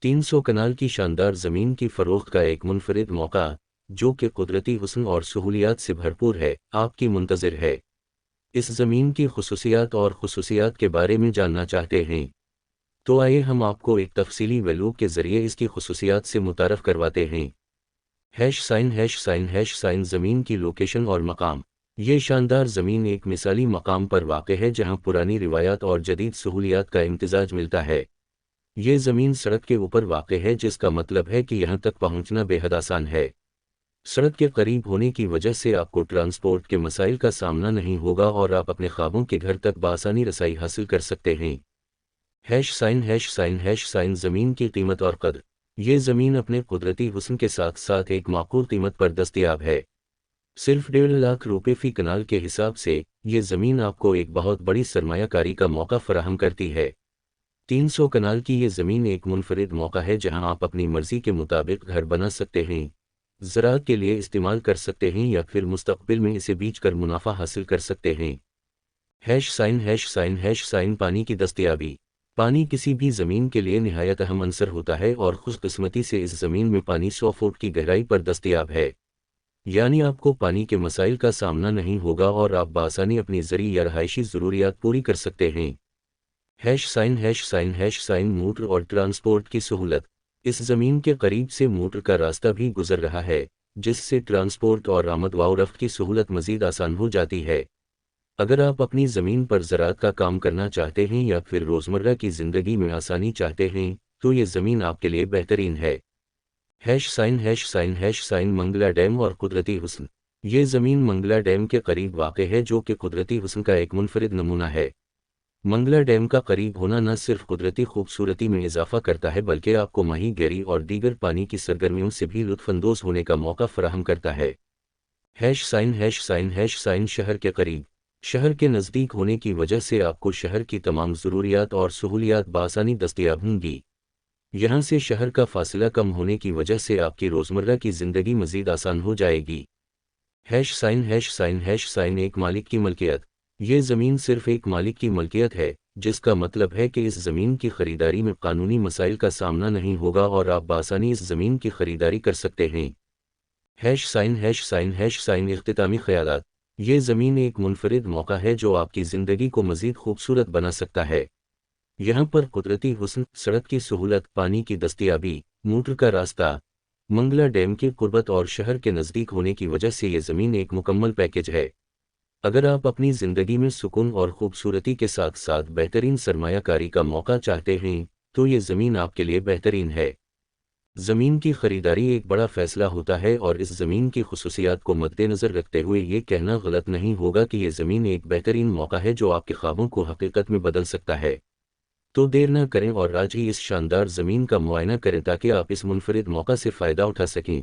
300 कनाल की शानदार ज़मीन की फ़रोख्त का एक मुनफरिद मौका, जो कि कुदरती हुस्न और सहूलियात से भरपूर है, आपकी मुंतज़िर है। इस ज़मीन की खुसूसियात के बारे में जानना चाहते हैं? तो आइए हम आपको एक तफसीली व्लॉग के ज़रिए इसकी खुसूसियात से मुतारफ़ करवाते हैं। हैश साइन ज़मीन की लोकेशन और मकाम। ये शानदार ज़मीन एक मिसाली मकाम पर वाक़ है जहाँ पुरानी रिवायात और जदीद सहूलियात का इम्तिज़ाज मिलता है। ये ज़मीन सड़क के ऊपर वाक़ है, जिसका मतलब है कि यहाँ तक पहुँचना बेहद आसान है। सड़क के करीब होने की वजह से आपको ट्रांसपोर्ट के मसाइल का सामना नहीं होगा और आप अपने ख्वाबों के घर तक बआसानी रसाई हासिल कर सकते हैं। हैश साइन ज़मीन की कीमत और कद्र। ये ज़मीन अपने कुदरती हुस्न के साथ साथ एक माकूल कीमत पर दस्तयाब है। सिर्फ 1.5 लाख रुपए फ़ी कनाल के हिसाब से ये ज़मीन आपको एक बहुत बड़ी सरमायाकारी का मौका फराहम करती है। 300 कनाल की ये ज़मीन एक मुनफरिद मौका है जहां आप अपनी मर्ज़ी के मुताबिक घर बना सकते हैं, ज़राअत के लिए इस्तेमाल कर सकते हैं या फिर मुस्तक़बिल में इसे बेचकर मुनाफा हासिल कर सकते हैं। हैश साइन पानी की दस्तयाबी। पानी किसी भी ज़मीन के लिए निहायत अहम अंसर होता है और खुशकिस्मती से इस ज़मीन में पानी 100 फुट की गहराई पर दस्तयाब है। यानी आपको पानी के मसाइल का सामना नहीं होगा और आप बआसानी अपनी ज़रूरी या रहायशी ज़रूरियात पूरी कर सकते हैं। हैश साइन मोटर और ट्रांसपोर्ट की सहूलत। इस ज़मीन के करीब से मोटर का रास्ता भी गुजर रहा है, जिससे ट्रांसपोर्ट और आमद व रफ्त की सहूलत मज़ीद आसान हो जाती है। अगर आप अपनी ज़मीन पर ज़राअत का काम करना चाहते हैं या फिर रोज़मर्रा की ज़िंदगी में आसानी चाहते हैं, तो ये ज़मीन आपके लिए बेहतरीन है। हैश साइन मंगला डैम और कुदरती हुस्न। ये ज़मीन मंगला डैम के करीब वाक़ है, जो कि कुदरती हुस्न का एक मुनफरिद नमूना है। मंगला डैम का करीब होना न सिर्फ कुदरती खूबसूरती में इजाफा करता है, बल्कि आपको माहीगीरी और दीगर पानी की सरगर्मियों से भी लुत्फ़अंदोज़ होने का मौका फराहम करता है। हैश साइन शहर के करीब। शहर के नज़दीक होने की वजह से आपको शहर की तमाम ज़रूरियात और सहूलियात बआसानी दस्तयाब होंगी। यहाँ से शहर का फासला कम होने की वजह से आपकी रोज़मर्रा की ज़िंदगी मज़ीद आसान हो जाएगी। हैश साइन एक मालिक की मलकियत। ये ज़मीन सिर्फ एक मालिक की मलकियत है, जिसका मतलब है कि इस ज़मीन की ख़रीदारी में कानूनी मसाइल का सामना नहीं होगा और आप बआसानी इस ज़मीन की ख़रीदारी कर सकते हैं। हैश साइन इख्तितामी ख़यालात। ये ज़मीन एक मुनफरिद मौका है जो आपकी ज़िंदगी को मज़ीद खूबसूरत बना सकता है। यहाँ पर कुदरती हुस्न, सड़क की सहूलत, पानी की दस्तयाबी, मोटर का रास्ता, मंगला डैम की क़ुर्बत और शहर के नज़दीक होने की वजह से ये ज़मीन एक मुकम्मल पैकेज है। अगर आप अपनी ज़िंदगी में सुकून और खूबसूरती के साथ साथ बेहतरीन सरमायाकारी का मौका चाहते हैं, तो ये ज़मीन आपके लिए बेहतरीन है। ज़मीन की ख़रीदारी एक बड़ा फ़ैसला होता है और इस ज़मीन की खुसूसियात को मद्देनज़र रखते हुए ये कहना गलत नहीं होगा कि ये ज़मीन एक बेहतरीन मौका है जो आपके ख्वाबों को हकीकत में बदल सकता है। तो देर न करें और आज ही इस शानदार ज़मीन का मुआयना करें ताकि आप इस मुनफरिद मौका से फ़ायदा उठा सकें।